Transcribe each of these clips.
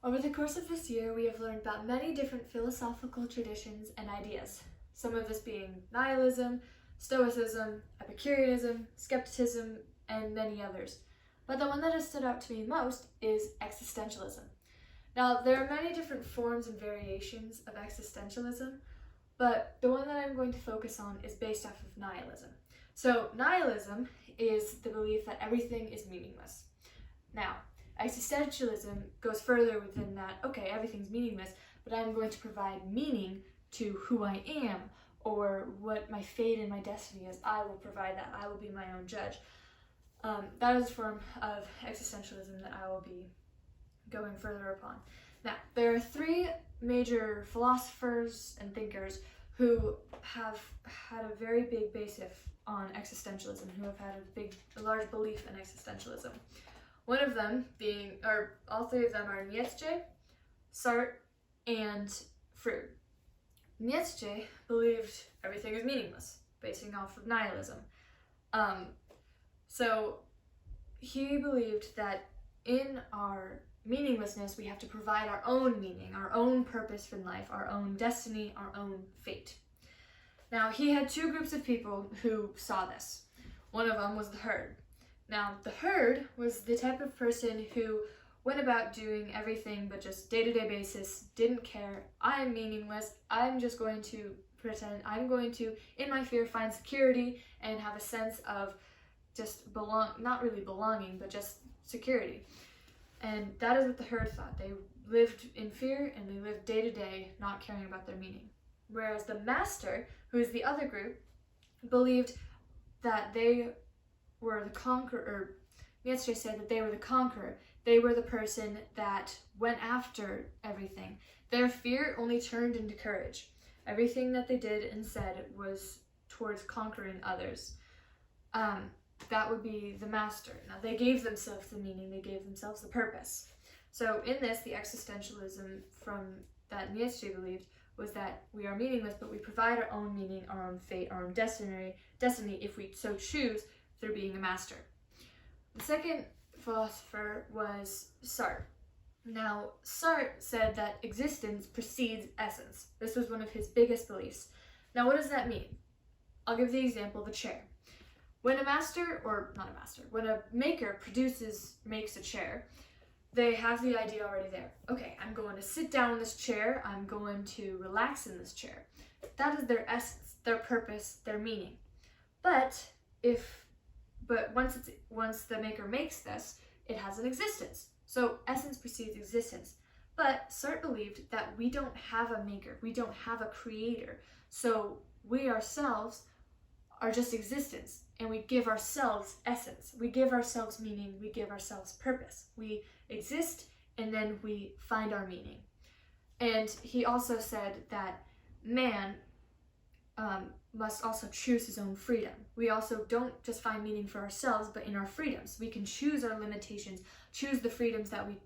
Over the course of this year, we have learned about many different philosophical traditions and ideas, some of this being nihilism, stoicism, Epicureanism, skepticism, and many others. But the one that has stood out to me most is existentialism. Now, there are many different forms and variations of existentialism, but the one that I'm going to focus on is based off of nihilism. So, nihilism is the belief that everything is meaningless. Now, existentialism goes further within that, okay, everything's meaningless, but I'm going to provide meaning to who I am or what my fate and my destiny is. I will provide that. I will be my own judge. That is a form of existentialism that I will be going further upon. Now, there are three major philosophers and thinkers who have had a very big basis on existentialism, who have had a large belief in existentialism. One of them being, or all three of them are Nietzsche, Sartre, and Freud. Nietzsche believed everything is meaningless, basing off of nihilism. So he believed that in our meaninglessness, we have to provide our own meaning, our own purpose for life, our own destiny, our own fate. Now, he had two groups of people who saw this. One of them was the herd. Now, the herd was the type of person who went about doing everything but just day-to-day basis, didn't care. I am meaningless. I'm just going to pretend. I'm going to, in my fear, find security and have a sense of just not really belonging, but just security. And that is what the herd thought. They lived in fear and they lived day-to-day, not caring about their meaning. Whereas the master, who is the other group, believed that they were the conqueror. Nietzsche said that they were the conqueror. They were the person that went after everything. Their fear only turned into courage. Everything that they did and said was towards conquering others. That would be the master. Now, they gave themselves the meaning, they gave themselves the purpose. So in this, the existentialism from that Nietzsche believed was that we are meaningless, but we provide our own meaning, our own fate, our own destiny if we so choose, through being a master. The second philosopher was Sartre. Now, Sartre said that existence precedes essence. This was one of his biggest beliefs. Now, what does that mean? I'll give the example of a chair. When when a maker makes a chair, they have the idea already there. Okay, I'm going to sit down in this chair, I'm going to relax in this chair. That is their essence, their purpose, their meaning. But once the maker makes this, it has an existence. So essence precedes existence. But Sartre believed that we don't have a maker, we don't have a creator. So we ourselves are just existence, and we give ourselves essence. We give ourselves meaning, we give ourselves purpose. We exist, and then we find our meaning. And he also said that man must also choose his own freedom. We also don't just find meaning for ourselves, but in our freedoms. We can choose our limitations, choose the freedoms that we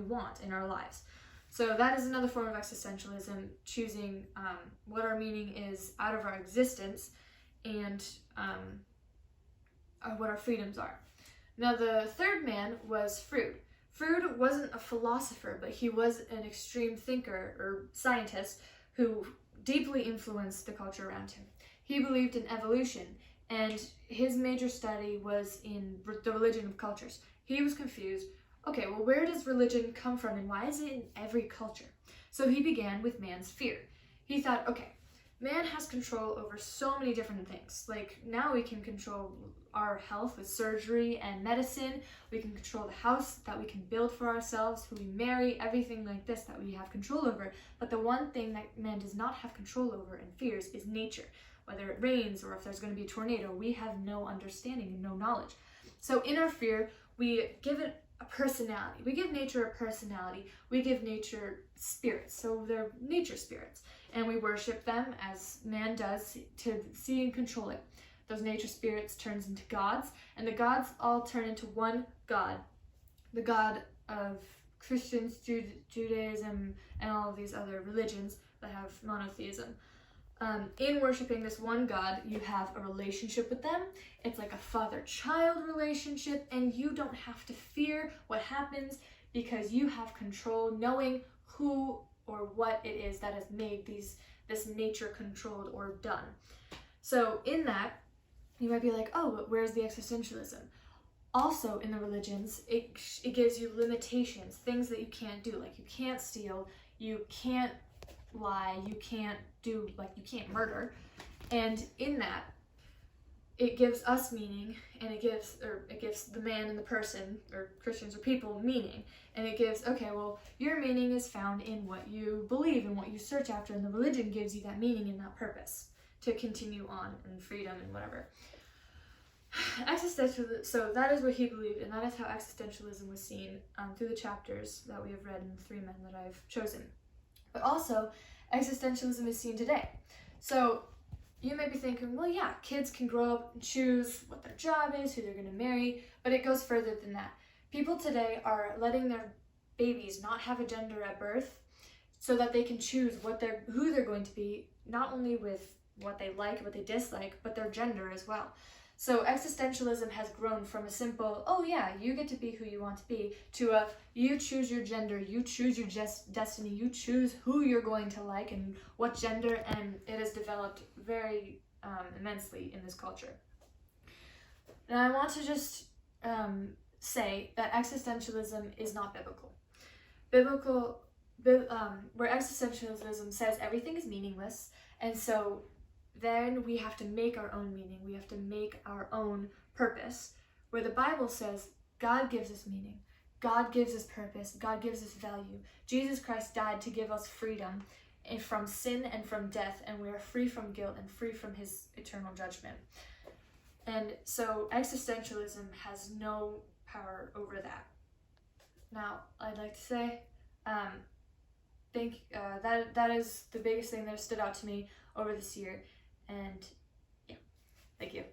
want in our lives. So that is another form of existentialism, choosing what our meaning is out of our existence and what our freedoms are. Now, the third man was Freud. Freud wasn't a philosopher, but he was an extreme thinker or scientist who deeply influenced the culture around him. He believed in evolution, and his major study was in the religion of cultures. He was confused. Okay, well, where does religion come from, and why is it in every culture? So he began with man's fear. He thought, okay, man has control over so many different things. Like, now we can control our health with surgery and medicine. We can control the house that we can build for ourselves, who we marry, everything like this that we have control over. But the one thing that man does not have control over and fears is nature. Whether it rains or if there's going to be a tornado, we have no understanding and no knowledge. So in our fear, we give it a personality. We give nature a personality. We give nature spirits. So they're nature spirits. And we worship them as man does to see and control it. Those nature spirits turns into gods, and the gods all turn into one God. The God of Christians, Judaism, and all of these other religions that have monotheism. In worshiping this one God, you have a relationship with them. It's like a father-child relationship, and you don't have to fear what happens because you have control, knowing who or what it is that has made this nature controlled or done. So in that, you might be like, oh, but where's the existentialism? Also in the religions, it gives you limitations, things that you can't do, like you can't steal, you can't lie, you can't murder. And in that, it gives us meaning, and it gives the man and the person, or Christians or people, meaning. And it gives, okay, well, your meaning is found in what you believe and what you search after, and the religion gives you that meaning and that purpose to continue on in freedom and whatever. So that is what he believed, and that is how existentialism was seen through the chapters that we have read in the 3 men that I've chosen. But also, existentialism is seen today. So you may be thinking, well, yeah, kids can grow up and choose what their job is, who they're going to marry, but it goes further than that. People today are letting their babies not have a gender at birth so that they can choose who they're going to be, not only with what they like, what they dislike, but their gender as well. So existentialism has grown from a simple, oh yeah, you get to be who you want to be, to a, you choose your gender, you choose your destiny, you choose who you're going to like and what gender, and it has developed very immensely in this culture. And I want to just say that existentialism is not biblical. Where existentialism says everything is meaningless, and so then we have to make our own meaning. We have to make our own purpose. Where the Bible says God gives us meaning. God gives us purpose. God gives us value. Jesus Christ died to give us freedom from sin and from death, and we are free from guilt and free from his eternal judgment. And so existentialism has no power over that. Now, I'd like to say, that is the biggest thing that stood out to me over this year. And yeah, thank you.